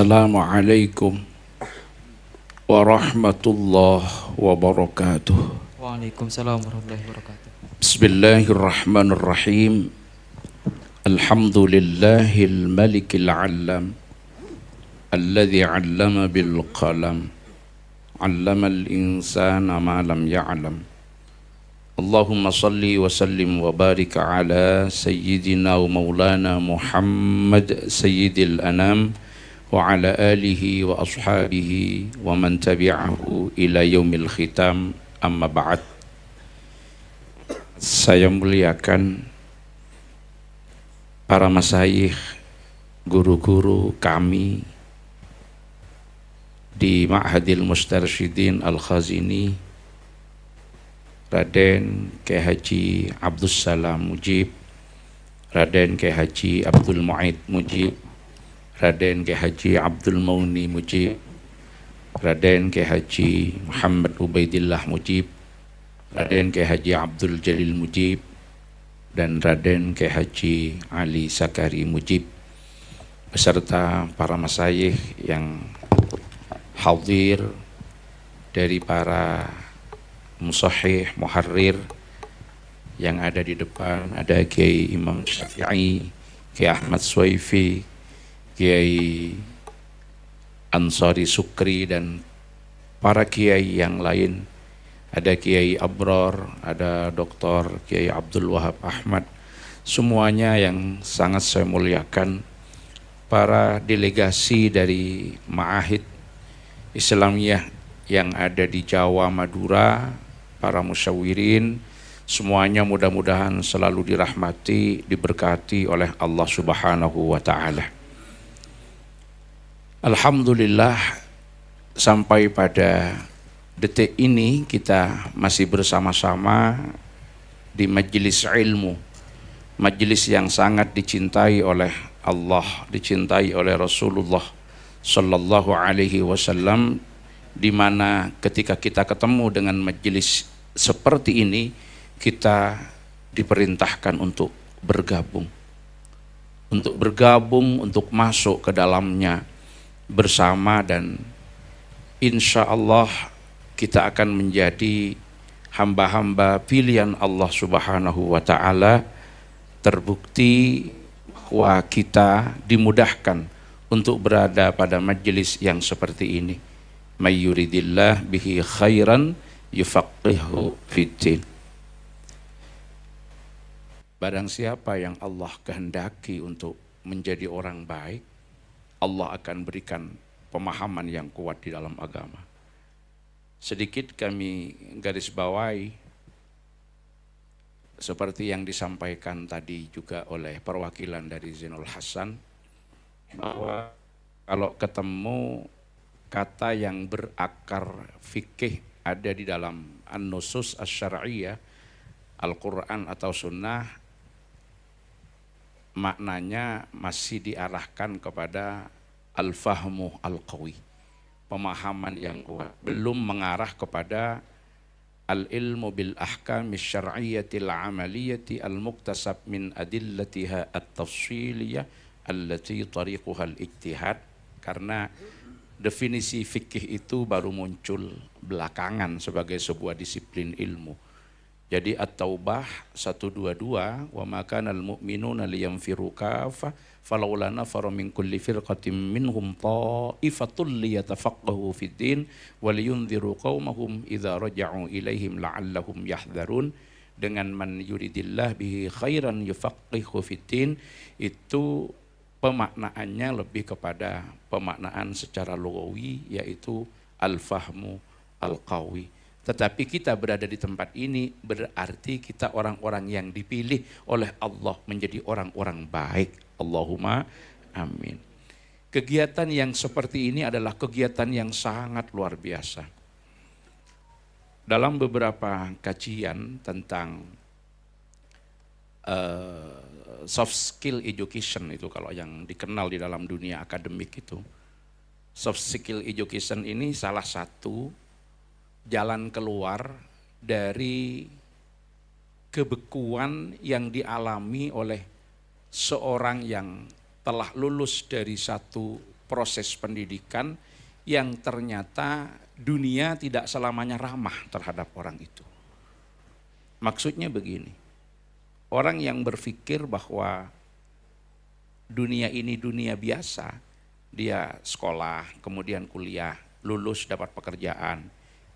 Assalamualaikum warahmatullahi wabarakatuh. Waalaikumsalam warahmatullahi wabarakatuh. Bismillahirrahmanirrahim. Alhamdulillahil malikil alam alladzi 'allama bil qalam 'allamal insana ma lam ya'lam. Allahumma salli wa sallim wa barik ala sayyidina wa maulana Muhammad sayyidil anam wa ala alihi wa ashabihi wa man tabi'ahu ila yaumil khitam, amma ba'd. Saya muliakan para masyayikh, guru-guru kami di Ma'hadil Mustarsyidin Al-Khazini, Raden Kyai Haji Abdus Salam Mujib, Raden Kyai Haji Abdul Mu'id Mujib, Raden Kyai Haji Abdul Mauni Mujib, Raden Kyai Haji Muhammad Ubaidillah Mujib, Raden Kyai Haji Abdul Jalil Mujib, dan Raden Kyai Haji Ali Sakari Mujib, beserta para masyayikh yang hadir dari para musahih, muharrir yang ada di depan. Ada Kiai Imam Syafi'i, Kiai Ahmad Swaifi, Kiai Ansari Sukri, dan para kiai yang lain. Ada Kiai Abror, ada Dr. Kiai Abdul Wahab Ahmad. Semuanya yang sangat saya muliakan. Para delegasi dari Ma'ahid Islamiyah yang ada di Jawa, Madura, para musyawirin, semuanya mudah-mudahan selalu dirahmati, diberkati oleh Allah Subhanahu wa ta'ala. Alhamdulillah, sampai pada detik ini kita masih bersama-sama di majelis ilmu, majelis yang sangat dicintai oleh Allah, dicintai oleh Rasulullah Sallallahu Alaihi Wasallam, di mana ketika kita ketemu dengan majelis seperti ini, kita diperintahkan untuk bergabung, untuk masuk ke dalamnya bersama, dan insya Allah kita akan menjadi hamba-hamba pilihan Allah Subhanahu wa ta'ala. Terbukti bahwa kita dimudahkan untuk berada pada majelis yang seperti ini. May yuridillah bihi khairan yufaqihu fiddin. Barang siapa yang Allah kehendaki untuk menjadi orang baik, Allah akan berikan pemahaman yang kuat di dalam agama. Sedikit kami garis bawahi seperti yang disampaikan tadi juga oleh perwakilan dari Zainul Hasan, bahwa kalau ketemu kata yang berakar fikih ada di dalam an-nusus asy-syar'iyyah, Al-Quran atau Sunnah, maknanya masih diarahkan kepada al-fahmu al-qawi, pemahaman yang kuat, belum mengarah kepada al-ilmu bil ahkam syar'iyyatil amaliyati al-muktasab min adillatiha at-tafsiliyah allati tariquha al-ijtihad. Karena definisi fikih itu baru muncul belakangan sebagai sebuah disiplin ilmu. Jadi At-Taubah 122, wa ma kana al-mu'minuna liyanfiru kaffah falaula nafara min kulli firqatin minhum ta'ifatul liyatafaqahu fid din wa liyunziru qaumahum idza raja'u ilaihim la'allahum yahdharun. Dengan man yuridillah bihi khairan yufaqihu fid din, itu pemaknaannya lebih kepada pemaknaan secara lugawi, yaitu al-fahmu al-qawi. Tetapi kita berada di tempat ini berarti kita orang-orang yang dipilih oleh Allah menjadi orang-orang baik. Allahumma amin. Kegiatan yang seperti ini adalah kegiatan yang sangat luar biasa. Dalam beberapa kajian tentang soft skill education, itu kalau yang dikenal di dalam dunia akademik itu, soft skill education ini salah satu jalan keluar dari kebekuan yang dialami oleh seorang yang telah lulus dari satu proses pendidikan yang ternyata dunia tidak selamanya ramah terhadap orang itu. Maksudnya begini, orang yang berpikir bahwa dunia ini dunia biasa, dia sekolah, kemudian kuliah, lulus dapat pekerjaan,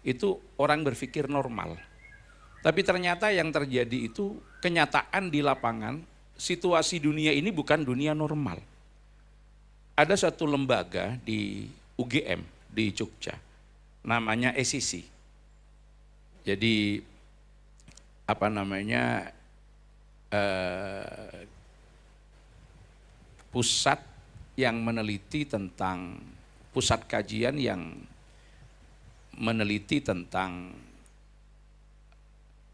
itu orang berpikir normal. Tapi ternyata yang terjadi itu kenyataan di lapangan, situasi dunia ini bukan dunia normal. Ada satu lembaga di UGM di Jogja, namanya ECC. Jadi pusat yang meneliti tentang, pusat kajian yang meneliti tentang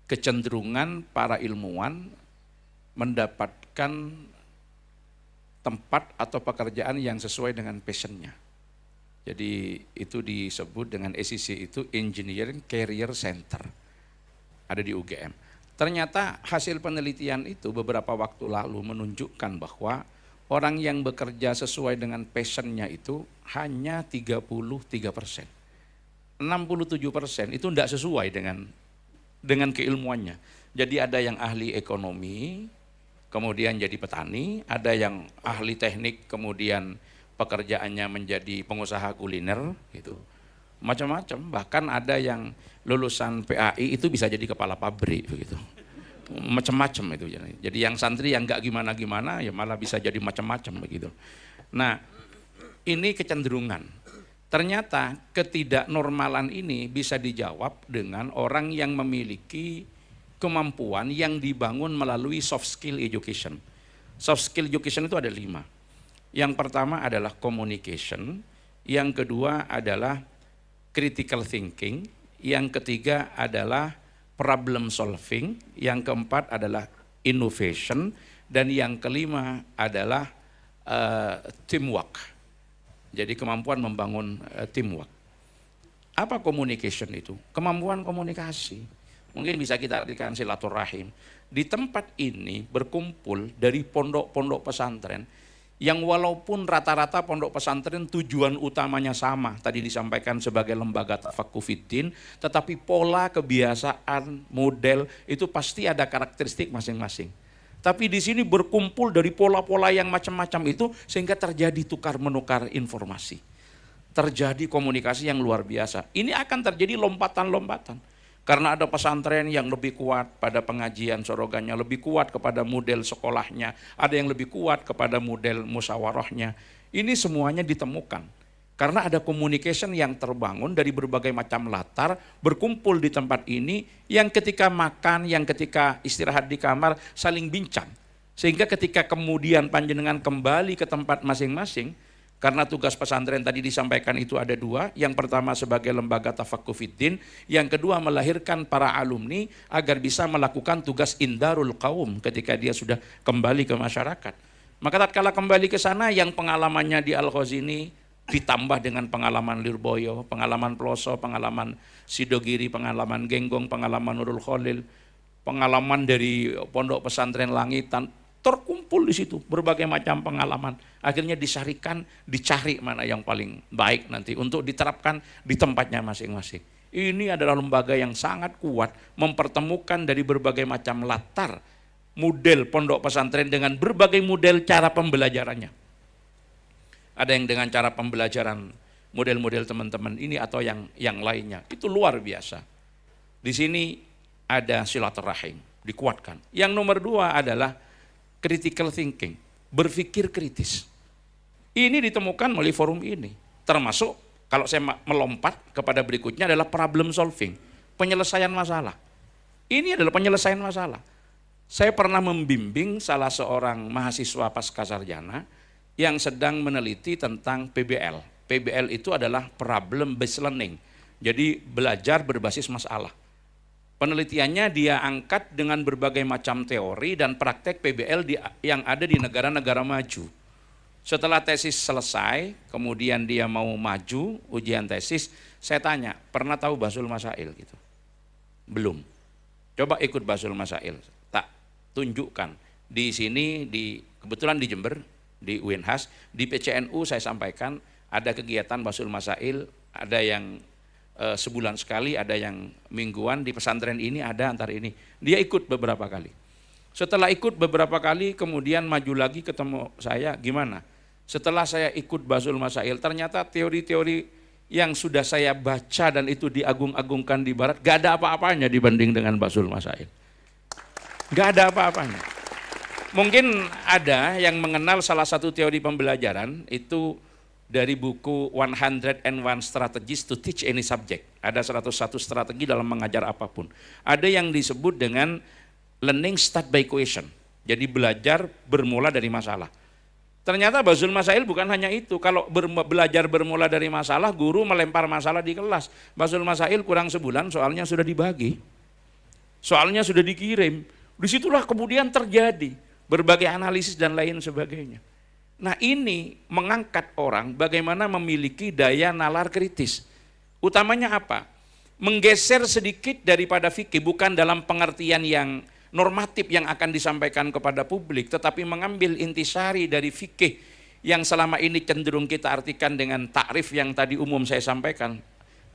kecenderungan para ilmuwan mendapatkan tempat atau pekerjaan yang sesuai dengan passionnya. Jadi itu disebut dengan ECC, itu Engineering Career Center, ada di UGM. Ternyata hasil penelitian itu beberapa waktu lalu menunjukkan bahwa orang yang bekerja sesuai dengan passionnya itu hanya 33%. 67% itu tidak sesuai dengan keilmuannya. Jadi ada yang ahli ekonomi, kemudian jadi petani, ada yang ahli teknik, kemudian pekerjaannya menjadi pengusaha kuliner, gitu. Macam-macam, bahkan ada yang lulusan PAI itu bisa jadi kepala pabrik, begitu. Macam-macam itu. Jadi yang santri yang nggak gimana-gimana ya malah bisa jadi macam-macam begitu. Nah, ini kecenderungan. Ternyata ketidaknormalan ini bisa dijawab dengan orang yang memiliki kemampuan yang dibangun melalui soft skill education. Soft skill education itu ada 5. Yang pertama adalah communication, yang kedua adalah critical thinking, yang ketiga adalah problem solving, yang keempat adalah innovation, dan yang kelima adalah teamwork. Jadi kemampuan membangun teamwork. Apa communication itu? Kemampuan komunikasi. Mungkin bisa kita artikan silaturahim. Di tempat ini berkumpul dari pondok-pondok pesantren yang walaupun rata-rata pondok pesantren tujuan utamanya sama, tadi disampaikan sebagai lembaga tafaqquh fiddin, tetapi pola, kebiasaan, model itu pasti ada karakteristik masing-masing. Tapi di sini berkumpul dari pola-pola yang macam-macam itu sehingga terjadi tukar-menukar informasi. Terjadi komunikasi yang luar biasa. Ini akan terjadi lompatan-lompatan. Karena ada pesantren yang lebih kuat pada pengajian sorogannya, lebih kuat kepada model sekolahnya, ada yang lebih kuat kepada model musyawarahnya. Ini semuanya ditemukan. Karena ada communication yang terbangun dari berbagai macam latar, berkumpul di tempat ini, yang ketika makan, yang ketika istirahat di kamar, saling bincang. Sehingga ketika kemudian panjenengan kembali ke tempat masing-masing, karena tugas pesantren tadi disampaikan itu ada 2, yang pertama sebagai lembaga tafaqquh fiddin, yang kedua melahirkan para alumni agar bisa melakukan tugas indarul qaum ketika dia sudah kembali ke masyarakat. Maka tatkala kembali ke sana yang pengalamannya di Al-Ghazini ditambah dengan pengalaman Lirboyo, pengalaman Ploso, pengalaman Sidogiri, pengalaman Genggong, pengalaman Nurul Khalil, pengalaman dari Pondok Pesantren Langitan, terkumpul di situ berbagai macam pengalaman. Akhirnya disarikan, dicari mana yang paling baik nanti untuk diterapkan di tempatnya masing-masing. Ini adalah lembaga yang sangat kuat mempertemukan dari berbagai macam latar model pondok pesantren dengan berbagai model cara pembelajarannya. Ada yang dengan cara pembelajaran model-model teman-teman ini atau yang lainnya. Itu luar biasa. Di sini ada silaturahim, dikuatkan. Yang nomor 2 adalah critical thinking, berpikir kritis. Ini ditemukan melalui forum ini. Termasuk kalau saya melompat kepada berikutnya adalah problem solving, penyelesaian masalah. Ini adalah penyelesaian masalah. Saya pernah membimbing salah seorang mahasiswa pascasarjana yang sedang meneliti tentang PBL. PBL itu adalah problem based learning. Jadi belajar berbasis masalah. Penelitiannya dia angkat dengan berbagai macam teori dan praktek PBL yang ada di negara-negara maju. Setelah tesis selesai, kemudian dia mau maju ujian tesis, saya tanya, pernah tahu Basul Masail gitu? Belum. Coba ikut Basul Masail. Tak tunjukkan. Di sini kebetulan di Jember, di UNHAS, di PCNU saya sampaikan ada kegiatan Basul Masail, ada yang sebulan sekali, ada yang mingguan. Di pesantren ini ada antara ini. Dia ikut beberapa kali. Setelah ikut beberapa kali, kemudian maju lagi ketemu saya, gimana? Setelah saya ikut Basul Masail, ternyata teori-teori yang sudah saya baca dan itu diagung-agungkan di barat, gak ada apa-apanya dibanding dengan Basul Masail. Gak ada apa-apanya. Mungkin ada yang mengenal salah satu teori pembelajaran, itu dari buku 101 Strategies to Teach Any Subject. Ada 101 strategi dalam mengajar apapun. Ada yang disebut dengan learning start by question. Jadi belajar bermula dari masalah. Ternyata Basul Masail bukan hanya itu. Kalau belajar bermula dari masalah, guru melempar masalah di kelas. Basul Masail kurang sebulan soalnya sudah dibagi. Soalnya sudah dikirim. Disitulah kemudian terjadi berbagai analisis dan lain sebagainya. Nah, ini mengangkat orang bagaimana memiliki daya nalar kritis. Utamanya apa? Menggeser sedikit daripada fikih, bukan dalam pengertian yang normatif yang akan disampaikan kepada publik, tetapi mengambil intisari dari fikih yang selama ini cenderung kita artikan dengan takrif yang tadi umum saya sampaikan,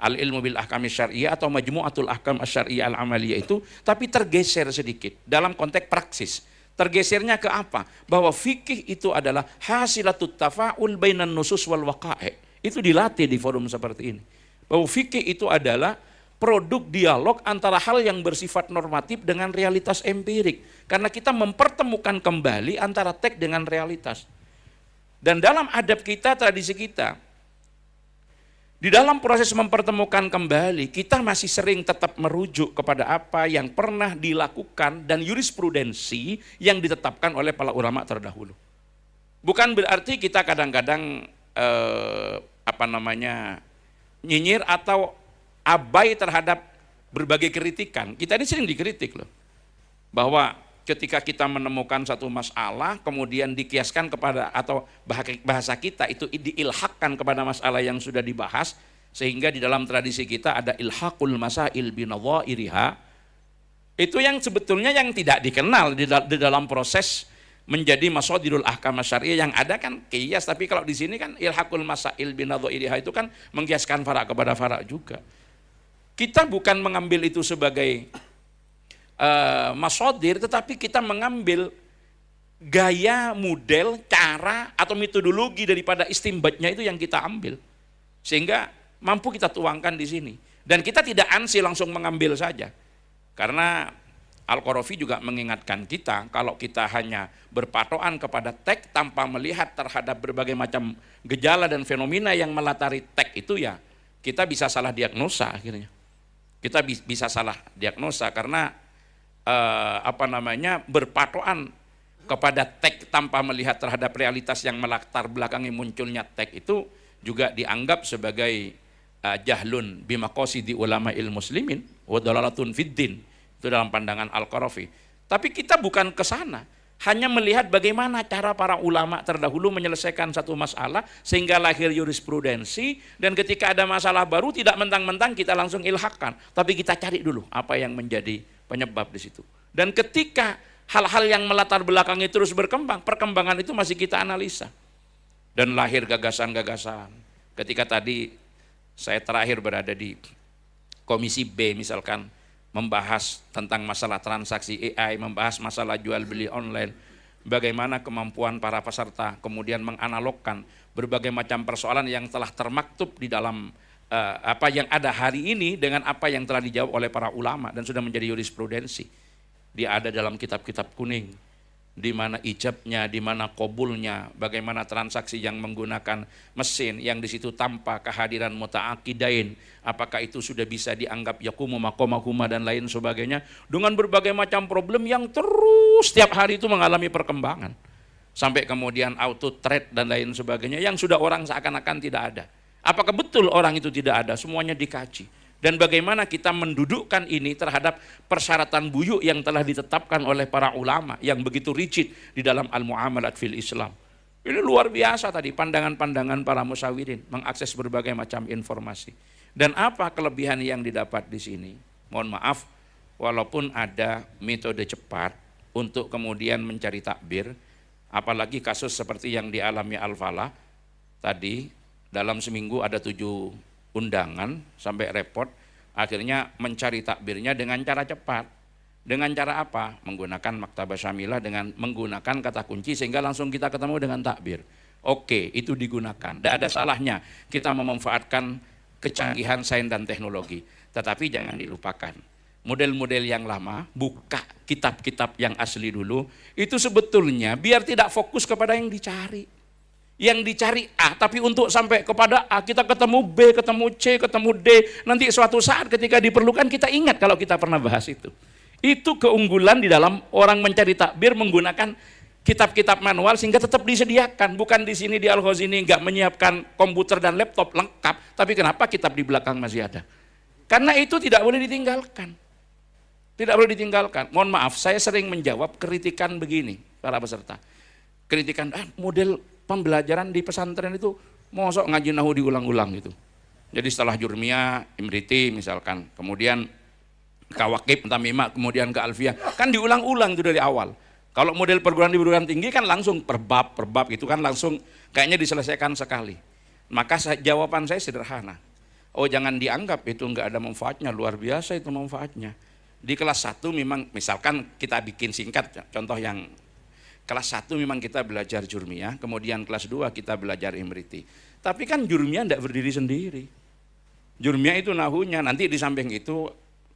al-ilmu bil ahkam syar'iyyah atau majmu'atul ahkam syar'iyyah al-amaliyah itu, tapi tergeser sedikit dalam konteks praksis. Tergesernya ke apa? Bahwa fikih itu adalah hasilatut tafa'ul bainan nusus wal waqa'i'. Itu dilatih di forum seperti ini. Bahwa fikih itu adalah produk dialog antara hal yang bersifat normatif dengan realitas empirik. Karena kita mempertemukan kembali antara teks dengan realitas. Dan dalam adab kita, tradisi kita, di dalam proses mempertemukan kembali, kita masih sering tetap merujuk kepada apa yang pernah dilakukan dan jurisprudensi yang ditetapkan oleh para ulama terdahulu. Bukan berarti kita kadang-kadang nyinyir atau abai terhadap berbagai kritikan. Kita ini sering dikritik loh, bahwa ketika kita menemukan satu masalah, kemudian dikiaskan kepada, atau bahasa kita itu diilhakkan kepada masalah yang sudah dibahas, sehingga di dalam tradisi kita ada ilhaqul masail binadhairiha. Itu yang sebetulnya yang tidak dikenal di dalam proses menjadi masadirul ahkam syar'iyyah. Yang ada kan qiyas, tapi kalau di sini kan ilhaqul masail binadhairiha itu kan mengkiaskan farak kepada farak juga. Kita bukan mengambil itu sebagai masadir, tetapi kita mengambil gaya, model, cara atau metodologi daripada istimbatnya itu yang kita ambil, sehingga mampu kita tuangkan di sini. Dan kita tidak ansi langsung mengambil saja, karena Al-Qarafi juga mengingatkan kita, kalau kita hanya berpatokan kepada teks tanpa melihat terhadap berbagai macam gejala dan fenomena yang melatari teks itu, ya kita bisa salah diagnosa akhirnya. Kita bisa salah diagnosa karena berpatokan kepada teks tanpa melihat terhadap realitas yang melatar belakangi munculnya teks itu juga dianggap sebagai jahlun bimaqasidi ulama'il muslimin wa dalalatun fiddin. Itu dalam pandangan Al-Qarafi. Tapi kita bukan ke sana, hanya melihat bagaimana cara para ulama terdahulu menyelesaikan satu masalah sehingga lahir jurisprudensi, dan ketika ada masalah baru tidak mentang-mentang kita langsung ilhakkan, tapi kita cari dulu apa yang menjadi penyebab di situ. Dan ketika hal-hal yang melatar belakangi terus berkembang, perkembangan itu masih kita analisa. Dan lahir gagasan-gagasan. Ketika tadi saya terakhir berada di Komisi B misalkan, membahas tentang masalah transaksi AI, membahas masalah jual beli online, bagaimana kemampuan para peserta kemudian menganalogkan berbagai macam persoalan yang telah termaktub di dalam apa yang ada hari ini dengan apa yang telah dijawab oleh para ulama dan sudah menjadi jurisprudensi. Dia ada dalam kitab-kitab kuning, di mana ijabnya, di mana qabulnya, bagaimana transaksi yang menggunakan mesin yang di situ tanpa kehadiran muta'aqidain, apakah itu sudah bisa dianggap yaqumu maqamahuma dan lain sebagainya, dengan berbagai macam problem yang terus setiap hari itu mengalami perkembangan. Sampai kemudian auto trade dan lain sebagainya yang sudah orang seakan-akan tidak ada. Apakah betul orang itu tidak ada? Semuanya dikaji. Dan bagaimana kita mendudukkan ini terhadap persyaratan buyuk yang telah ditetapkan oleh para ulama yang begitu rigid di dalam al-muamalat fil Islam. Ini luar biasa tadi pandangan-pandangan para musyawirin mengakses berbagai macam informasi. Dan apa kelebihan yang didapat di sini? Mohon maaf, walaupun ada metode cepat untuk kemudian mencari takbir, apalagi kasus seperti yang dialami Al-Falah tadi, dalam seminggu ada 7 undangan sampai repot, akhirnya mencari takbirnya dengan cara cepat. Dengan cara apa? Menggunakan maktabah syamilah dengan menggunakan kata kunci sehingga langsung kita ketemu dengan takbir. Oke, itu digunakan. Tidak ada salahnya kita memanfaatkan kecanggihan sains dan teknologi. Tetapi jangan dilupakan, model-model yang lama, buka kitab-kitab yang asli dulu, itu sebetulnya biar tidak fokus kepada yang dicari. Yang dicari A, tapi untuk sampai kepada A, kita ketemu B, ketemu C, ketemu D. Nanti suatu saat ketika diperlukan kita ingat kalau kita pernah bahas itu. Itu keunggulan di dalam orang mencari takbir menggunakan kitab-kitab manual sehingga tetap disediakan. Bukan di sini di Al-Ghazini nggak menyiapkan komputer dan laptop lengkap, tapi kenapa kitab di belakang masih ada? Karena itu tidak boleh ditinggalkan. Tidak boleh ditinggalkan. Mohon maaf, saya sering menjawab kritikan begini para peserta. Kritikan, model pembelajaran di pesantren itu mosok ngaji nahu diulang-ulang gitu. Jadi setelah Jurmiyah, Imriti misalkan, kemudian Kawakib, Tamimah, kemudian ke Alfiyah, kan diulang-ulang itu dari awal. Kalau model perguruan tinggi kan langsung per bab gitu kan langsung kayaknya diselesaikan sekali. Maka jawaban saya sederhana. Oh, jangan dianggap itu enggak ada manfaatnya, luar biasa itu manfaatnya. Di kelas 1 memang misalkan kita bikin singkat, contoh yang kelas 1 memang kita belajar Jurmiyah, kemudian kelas 2 kita belajar Imriti. Tapi kan Jurmiyah enggak berdiri sendiri. Jurmiyah itu nahunya, nanti di samping itu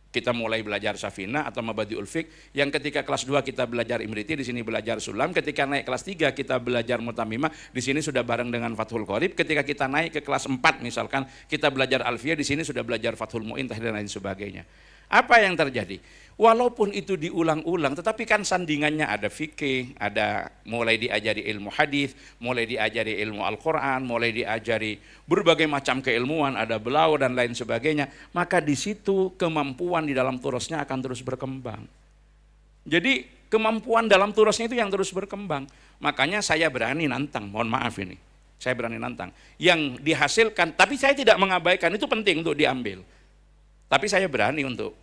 kita mulai belajar Safinah atau Mabadiul Fiqh, yang ketika kelas 2 kita belajar Imriti, di sini belajar Sulam, ketika naik kelas 3 kita belajar Mutamimah, di sini sudah bareng dengan Fathul Qorib, ketika kita naik ke kelas 4 misalkan kita belajar Alfiyah, di sini sudah belajar Fathul Mu'in, dan lain sebagainya. Apa yang terjadi? Walaupun itu diulang-ulang, tetapi kan sandingannya ada fikih, ada mulai diajari ilmu hadis, mulai diajari ilmu Al-Quran, mulai diajari berbagai macam keilmuan, ada belau dan lain sebagainya. Maka di situ kemampuan di dalam turusnya akan terus berkembang. Jadi kemampuan dalam turusnya itu yang terus berkembang. Makanya saya berani nantang, mohon maaf ini, saya berani nantang. Yang dihasilkan, tapi saya tidak mengabaikan, itu penting untuk diambil. Tapi saya berani untuk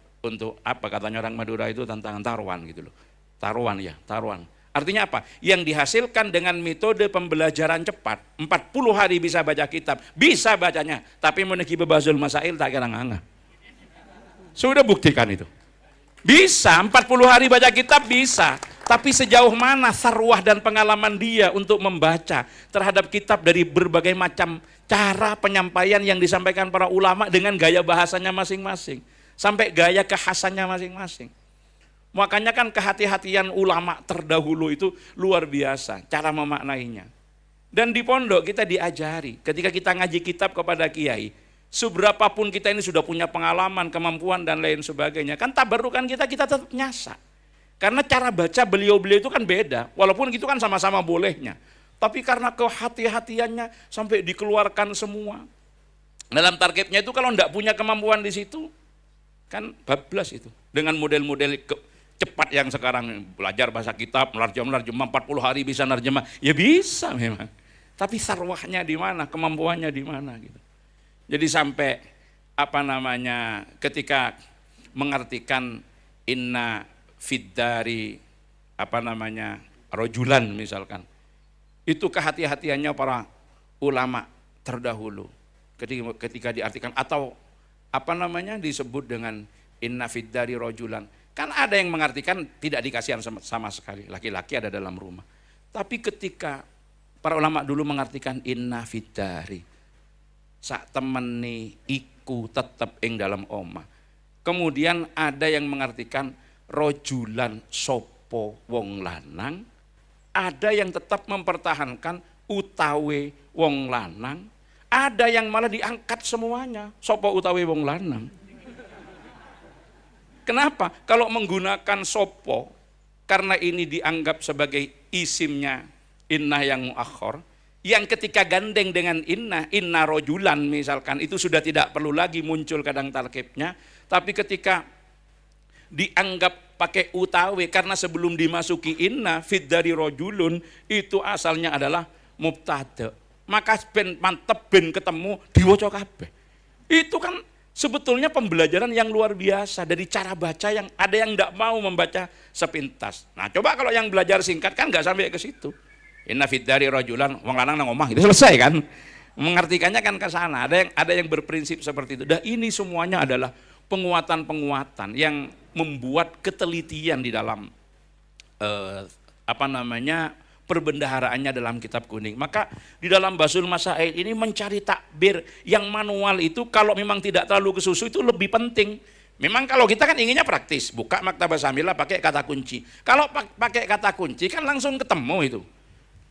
apa katanya orang Madura itu tantangan taruhan gitu loh. Taruhan ya, taruhan. Artinya apa? Yang dihasilkan dengan metode pembelajaran cepat, 40 hari bisa baca kitab, bisa bacanya, tapi menegi bebazul masail tak kira nganga. Sudah buktikan itu. Bisa, 40 hari baca kitab bisa, tapi sejauh mana sarwah dan pengalaman dia untuk membaca terhadap kitab dari berbagai macam cara penyampaian yang disampaikan para ulama dengan gaya bahasanya masing-masing, sampai gaya kekhasannya masing-masing. Makanya kan kehati-hatian ulama terdahulu itu luar biasa cara memaknainya. Dan di pondok kita diajari, ketika kita ngaji kitab kepada kiai, seberapapun kita ini sudah punya pengalaman, kemampuan dan lain sebagainya, kan tabarukan kita tetap nyasa. Karena cara baca beliau-beliau itu kan beda, walaupun gitu kan sama-sama bolehnya. Tapi karena kehati-hatiannya sampai dikeluarkan semua. Dalam targetnya itu kalau enggak punya kemampuan di situ, kan bablas itu. Dengan model-model cepat yang sekarang belajar bahasa kitab, menerjemah 40 hari bisa nerjemah, ya bisa memang. Tapi sarwahnya di mana, kemampuannya di mana gitu. Jadi sampai ketika mengartikan inna fiddari rojulan misalkan. Itu kehati-hatiannya para ulama terdahulu ketika diartikan atau disebut dengan inna fiddari rojulan. Kan ada yang mengartikan tidak dikasihan sama sekali, laki-laki ada dalam rumah. Tapi ketika para ulama dulu mengartikan inna fiddari, sak temeni iku tetep ing dalam omah. Kemudian ada yang mengartikan rojulan sopo wong lanang, ada yang tetap mempertahankan utawe wong lanang, ada yang malah diangkat semuanya, sopo utawe wong lanang. Kenapa? Kalau menggunakan sopo, karena ini dianggap sebagai isimnya innah yang muakhor, yang ketika gandeng dengan inna rojulan misalkan, itu sudah tidak perlu lagi muncul kadang tarkibnya, tapi ketika dianggap pakai utawe karena sebelum dimasuki inna fid dari rojulun itu asalnya adalah mubtada, maka ben mantep ben ketemu diwaca kabeh. Itu kan sebetulnya pembelajaran yang luar biasa dari cara baca yang ada yang enggak mau membaca sepintas. Nah, coba kalau yang belajar singkat kan enggak sampai ke situ. Inna fid dari rojulan wong lanang nang omah itu selesai kan. Mengartikannya kan ke sana. Ada yang berprinsip seperti itu. Dan ini semuanya adalah penguatan-penguatan yang membuat ketelitian di dalam perbendaharaannya dalam kitab kuning. Maka di dalam Basul Masail ini mencari takbir yang manual itu kalau memang tidak terlalu kesusu itu lebih penting. Memang kalau kita kan inginnya praktis, buka Maktabah Samilah pakai kata kunci. Kalau pakai kata kunci kan langsung ketemu itu.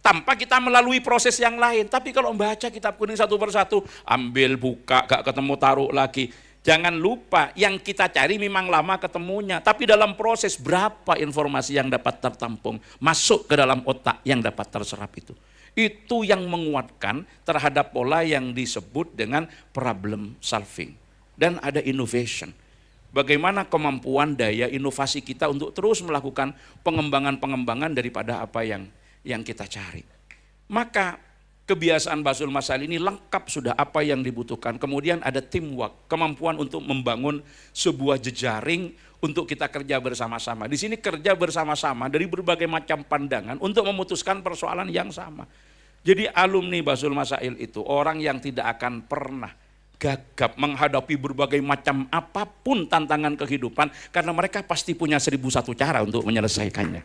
Tanpa kita melalui proses yang lain. Tapi kalau membaca kitab kuning satu persatu, ambil, buka, gak ketemu, taruh lagi. Jangan lupa yang kita cari memang lama ketemunya. Tapi dalam proses berapa informasi yang dapat tertampung, masuk ke dalam otak yang dapat terserap itu. Itu yang menguatkan terhadap pola yang disebut dengan problem solving. Dan ada innovation. Bagaimana kemampuan daya inovasi kita untuk terus melakukan pengembangan-pengembangan daripada apa yang kita cari. Maka kebiasaan Basul Masail ini lengkap sudah apa yang dibutuhkan. Kemudian ada teamwork, kemampuan untuk membangun sebuah jejaring untuk kita kerja bersama-sama. Di sini kerja bersama-sama dari berbagai macam pandangan untuk memutuskan persoalan yang sama. Jadi alumni Basul Masail itu orang yang tidak akan pernah gagap menghadapi berbagai macam apapun tantangan kehidupan karena mereka pasti punya 1001 cara untuk menyelesaikannya.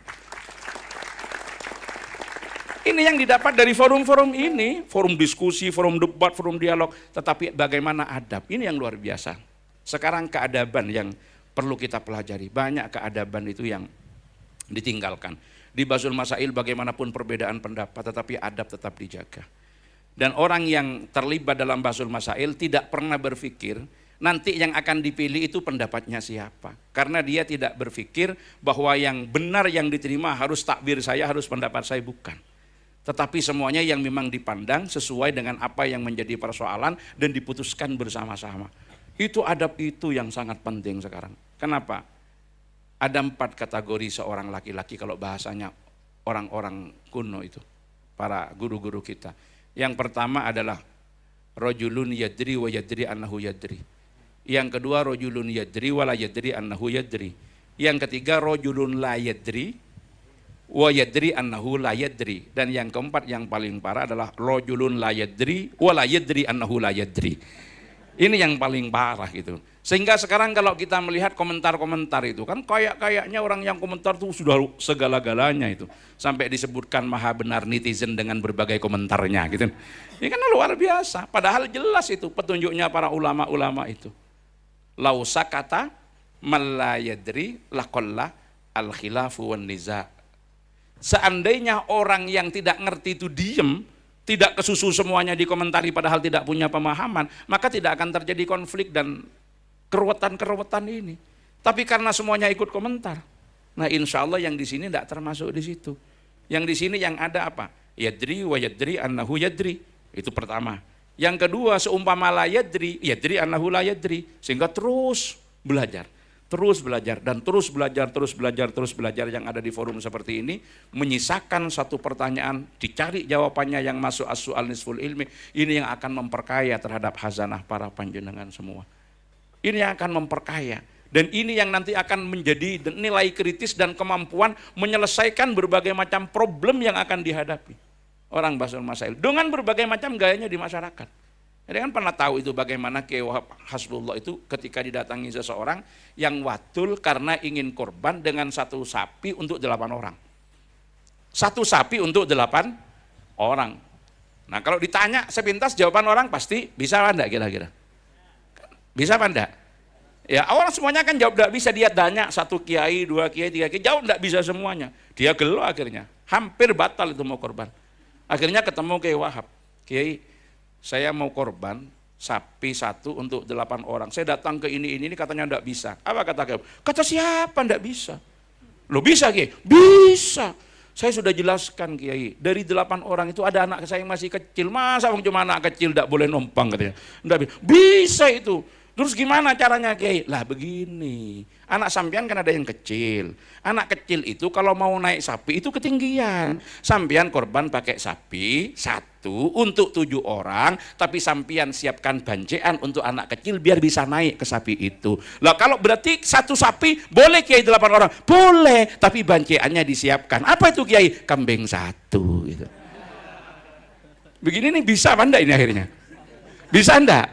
Ini yang didapat dari forum-forum ini, forum diskusi, forum debat, forum dialog, tetapi bagaimana adab, ini yang luar biasa. Sekarang keadaban yang perlu kita pelajari, banyak keadaban itu yang ditinggalkan. Di Basul Masail bagaimanapun perbedaan pendapat, tetapi adab tetap dijaga. Dan orang yang terlibat dalam Basul Masail tidak pernah berpikir, nanti yang akan dipilih itu pendapatnya siapa. Karena dia tidak berpikir bahwa yang benar yang diterima harus takbir saya, harus pendapat saya, bukan. Tetapi semuanya yang memang dipandang sesuai dengan apa yang menjadi persoalan dan diputuskan bersama-sama. Itu adab itu yang sangat penting sekarang. Kenapa? Ada 4 kategori seorang laki-laki kalau bahasanya orang-orang kuno itu, para guru-guru kita. Yang pertama adalah rajulun yadri wa yadri annahu yadri. Yang kedua rajulun yadri wa la yadri annahu yadri. Yang ketiga rajulun la yadri wa yadri annahu la yadri. Dan yang keempat yang paling parah adalah rajulun la yadri wa la yadri annahu la yadri. Ini yang paling parah gitu. Sehingga sekarang kalau kita melihat komentar-komentar itu kan kayaknya orang yang komentar itu sudah segala-galanya itu. Sampai disebutkan maha benar netizen dengan berbagai komentarnya gitu. Ini kan luar biasa. Padahal jelas itu petunjuknya para ulama-ulama itu. Lau sakata man la yadri laqalla al khilafu wan niza'. Seandainya orang yang tidak ngerti itu diem, tidak kesusu semuanya dikomentari padahal tidak punya pemahaman, maka tidak akan terjadi konflik dan keruwetan-keruwetan ini. Tapi karena semuanya ikut komentar, nah insya Allah yang di sini tidak termasuk di situ. Yang di sini yang ada apa? Yadri wa yadri annahu yadri. Itu pertama. Yang kedua seumpama la yadri, yadri annahu la yadri. Sehingga terus belajar. Terus belajar dan terus belajar yang ada di forum seperti ini, menyisakan satu pertanyaan, dicari jawabannya yang masuk as-su'al nisful ilmi, ini yang akan memperkaya terhadap hazanah para panjenengan semua. Ini yang akan memperkaya dan ini yang nanti akan menjadi nilai kritis dan kemampuan menyelesaikan berbagai macam problem yang akan dihadapi orang Basul Masail dengan berbagai macam gayanya di masyarakat. Jadi kan pernah tahu itu bagaimana Kiai Wahab Hasbullah itu ketika didatangi seseorang yang wadul karena ingin korban dengan 1 sapi untuk 8 orang. 1 sapi untuk 8 orang. Nah kalau ditanya sepintas jawaban orang pasti bisa apa enggak kira-kira? Bisa apa enggak? Ya orang semuanya kan jawab enggak bisa, dia tanya 1 kiai, 2 kiai, 3 kiai, jawab enggak bisa semuanya. Dia gelo akhirnya, hampir batal itu mau korban. Akhirnya ketemu Kiai Wahab, Kiai saya mau korban sapi 1 untuk 8 orang. Saya datang ke ini katanya enggak bisa. Apa kata Kiai? Kata siapa enggak bisa? Loh bisa Kiai? Bisa. Saya sudah jelaskan Kiai, dari 8 orang itu ada anak saya yang masih kecil. Masa cuma anak kecil enggak boleh numpang katanya. Enggak bisa. Bisa itu. Terus gimana caranya Kiai? Lah begini, anak sampean kan ada yang kecil. Anak kecil itu kalau mau naik sapi itu ketinggian. Sampean korban pakai sapi 1 untuk 7 orang, tapi sampean siapkan bancean untuk anak kecil biar bisa naik ke sapi itu. Lah kalau berarti 1 sapi boleh Kiai 8 orang? Boleh, tapi banceannya disiapkan. Apa itu Kiai? Kambing 1 gitu. Begini nih bisa apa enggak ini akhirnya? Bisa enggak?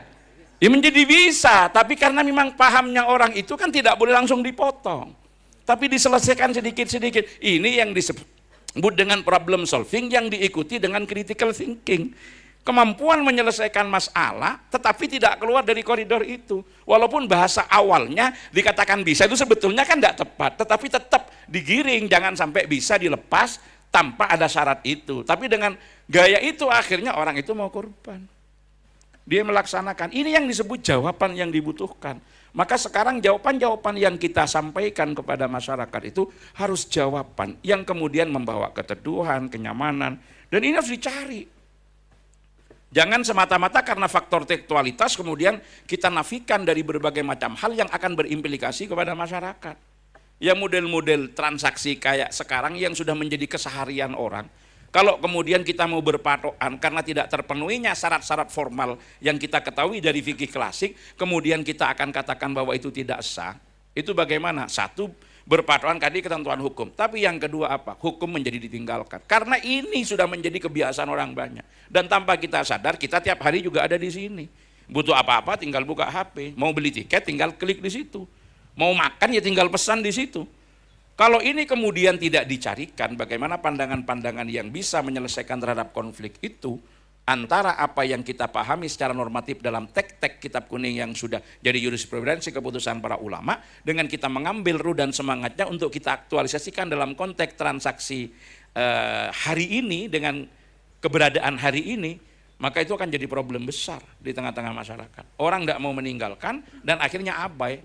Ya menjadi bisa, tapi karena memang pahamnya orang itu kan tidak boleh langsung dipotong. Tapi diselesaikan sedikit-sedikit. Ini yang disebut dengan problem solving yang diikuti dengan critical thinking. Kemampuan menyelesaikan masalah tetapi tidak keluar dari koridor itu. Walaupun bahasa awalnya dikatakan bisa, itu sebetulnya kan tidak tepat, tetapi tetap digiring, jangan sampai bisa dilepas tanpa ada syarat itu. Tapi dengan gaya itu akhirnya orang itu mau korban. Dia melaksanakan. Ini yang disebut jawaban yang dibutuhkan. Maka sekarang jawaban-jawaban yang kita sampaikan kepada masyarakat itu harus jawaban yang kemudian membawa keteduhan, kenyamanan, dan ini harus dicari. Jangan semata-mata karena faktor tekstualitas kemudian kita nafikan dari berbagai macam hal yang akan berimplikasi kepada masyarakat. Ya model-model transaksi kayak sekarang yang sudah menjadi keseharian orang. Kalau kemudian kita mau berpatokan karena tidak terpenuhinya syarat-syarat formal yang kita ketahui dari fikih klasik, kemudian kita akan katakan bahwa itu tidak sah. Itu bagaimana? Satu, berpatokan tadi ketentuan hukum. Tapi yang kedua apa? Hukum menjadi ditinggalkan. Karena ini sudah menjadi kebiasaan orang banyak. Dan tanpa kita sadar, kita tiap hari juga ada di sini. Butuh apa-apa tinggal buka HP. Mau beli tiket tinggal klik di situ. Mau makan ya tinggal pesan di situ. Kalau ini kemudian tidak dicarikan bagaimana pandangan-pandangan yang bisa menyelesaikan terhadap konflik itu antara apa yang kita pahami secara normatif dalam teks-teks kitab kuning yang sudah jadi jurisprudensi keputusan para ulama dengan kita mengambil ruh dan semangatnya untuk kita aktualisasikan dalam konteks transaksi hari ini dengan keberadaan hari ini, maka itu akan jadi problem besar di tengah-tengah masyarakat. Orang tidak mau meninggalkan dan akhirnya abai.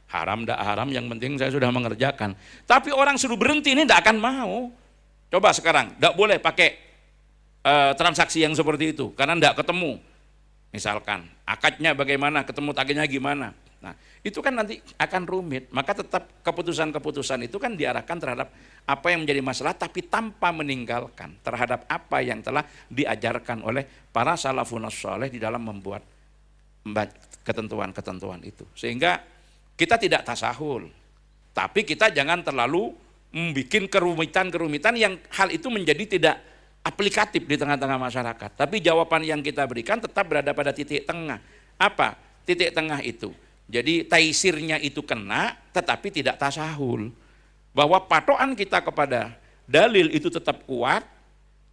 Haram tidak haram, yang penting saya sudah mengerjakan. Tapi orang suruh berhenti ini tidak akan mau. Coba sekarang, tidak boleh pakai transaksi yang seperti itu karena tidak ketemu. Misalkan akadnya bagaimana, ketemu tagihnya gimana. Nah itu kan nanti akan rumit. Maka tetap keputusan-keputusan itu kan diarahkan terhadap apa yang menjadi masalah, tapi tanpa meninggalkan terhadap apa yang telah diajarkan oleh para salafun saleh di dalam membuat ketentuan-ketentuan itu. Sehingga kita tidak tasahul, tapi kita jangan terlalu membuat kerumitan-kerumitan yang hal itu menjadi tidak aplikatif di tengah-tengah masyarakat. Tapi jawaban yang kita berikan tetap berada pada titik tengah. Apa? Titik tengah itu. Jadi taisirnya itu kena, tetapi tidak tasahul. Bahwa patokan kita kepada dalil itu tetap kuat,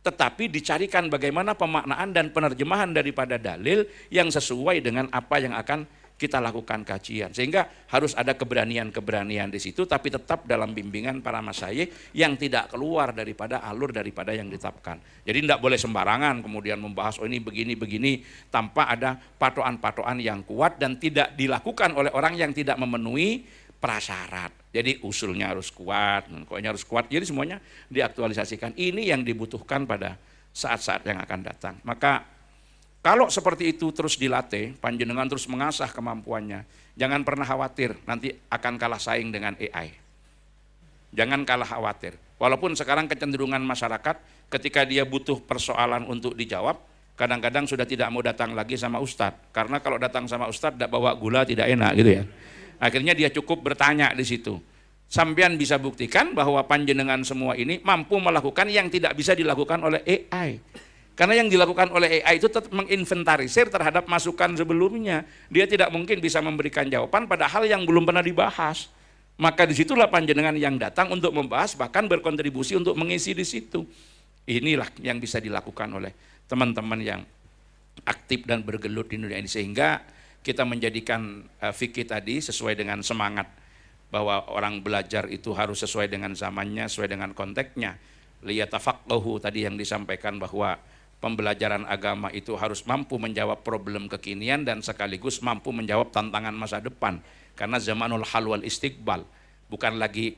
tetapi dicarikan bagaimana pemaknaan dan penerjemahan daripada dalil yang sesuai dengan apa yang akan kita lakukan kajian, sehingga harus ada keberanian-keberanian di situ, tapi tetap dalam bimbingan para masyayikh yang tidak keluar daripada alur daripada yang ditetapkan. Jadi tidak boleh sembarangan kemudian membahas oh ini begini-begini tanpa ada patokan-patokan yang kuat dan tidak dilakukan oleh orang yang tidak memenuhi prasyarat. Jadi usulnya harus kuat, pokoknya harus kuat. Jadi semuanya diaktualisasikan. Ini yang dibutuhkan pada saat-saat yang akan datang. Maka kalau seperti itu terus dilatih, panjenengan terus mengasah kemampuannya, jangan pernah khawatir nanti akan kalah saing dengan AI. Jangan kalah khawatir. Walaupun sekarang kecenderungan masyarakat ketika dia butuh persoalan untuk dijawab, kadang-kadang sudah tidak mau datang lagi sama ustadz. Karena kalau datang sama ustadz tidak bawa gula tidak enak gitu ya. Akhirnya dia cukup bertanya di situ. Sampean bisa buktikan bahwa panjenengan semua ini mampu melakukan yang tidak bisa dilakukan oleh AI. Karena yang dilakukan oleh AI itu tetap menginventarisir terhadap masukan sebelumnya. Dia tidak mungkin bisa memberikan jawaban pada hal yang belum pernah dibahas. Maka disitulah panjenengan yang datang untuk membahas, bahkan berkontribusi untuk mengisi di situ. Inilah yang bisa dilakukan oleh teman-teman yang aktif dan bergelut di dunia ini. Sehingga kita menjadikan fikih tadi sesuai dengan semangat bahwa orang belajar itu harus sesuai dengan zamannya, sesuai dengan konteksnya. Liyatafaqahu tadi yang disampaikan bahwa pembelajaran agama itu harus mampu menjawab problem kekinian dan sekaligus mampu menjawab tantangan masa depan. Karena zamanul hal wal istiqbal, bukan lagi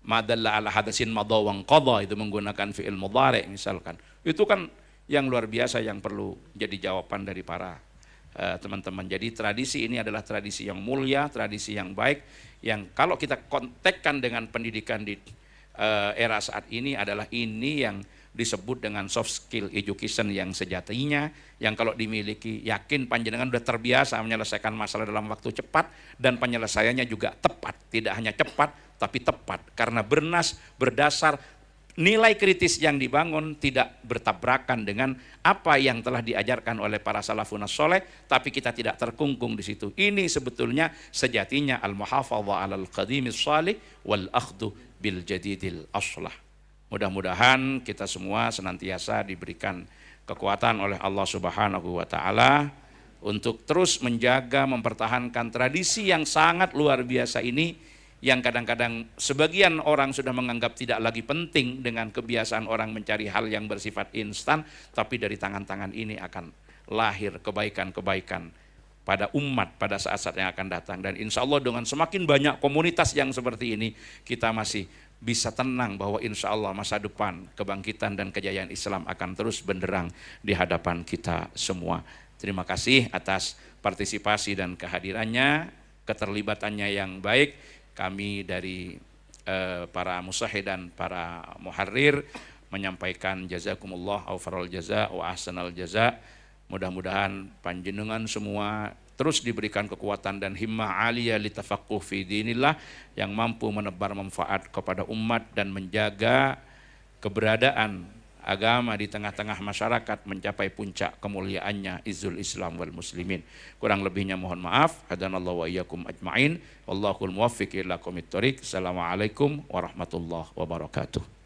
madalla ala hadasin madawang qadha, itu menggunakan fi'il mudhari misalkan. Itu kan yang luar biasa yang perlu jadi jawaban dari para teman-teman. Jadi tradisi ini adalah tradisi yang mulia, tradisi yang baik, yang kalau kita kontekkan dengan pendidikan di era saat ini adalah ini yang disebut dengan soft skill education yang sejatinya, yang kalau dimiliki yakin panjenengan sudah terbiasa menyelesaikan masalah dalam waktu cepat dan penyelesaiannya juga tepat, tidak hanya cepat tapi tepat karena berdasar nilai kritis yang dibangun tidak bertabrakan dengan apa yang telah diajarkan oleh para salafun saleh, tapi kita tidak terkungkung di situ. Ini sebetulnya sejatinya al-muhafadzah 'alal qadimis salih wal akhdhu bil jadidil aslah. Mudah-mudahan kita semua senantiasa diberikan kekuatan oleh Allah Subhanahu wa taala untuk terus menjaga, mempertahankan tradisi yang sangat luar biasa ini, yang kadang-kadang sebagian orang sudah menganggap tidak lagi penting dengan kebiasaan orang mencari hal yang bersifat instan, tapi dari tangan-tangan ini akan lahir kebaikan-kebaikan pada umat pada saat-saat yang akan datang. Dan insya Allah dengan semakin banyak komunitas yang seperti ini, kita masih bisa tenang bahwa insya Allah masa depan kebangkitan dan kejayaan Islam akan terus benderang di hadapan kita semua. Terima kasih atas partisipasi dan kehadirannya, keterlibatannya yang baik. Kami dari para musahid dan para muharrir menyampaikan jazakumullah awfaral jaza wa ahsanal jaza. Mudah-mudahan panjenengan semua terus diberikan kekuatan dan himmah aliyah litafaqquh fi dinillah, yang mampu menebar manfaat kepada umat dan menjaga keberadaan agama di tengah-tengah masyarakat mencapai puncak kemuliaannya izzul Islam wal muslimin. Kurang lebihnya mohon maaf. Hadanallahu wa iyyakum ajmain. Wallahul muwaffiq ila aqwamit thoriq. Assalamualaikum warahmatullahi wabarakatuh.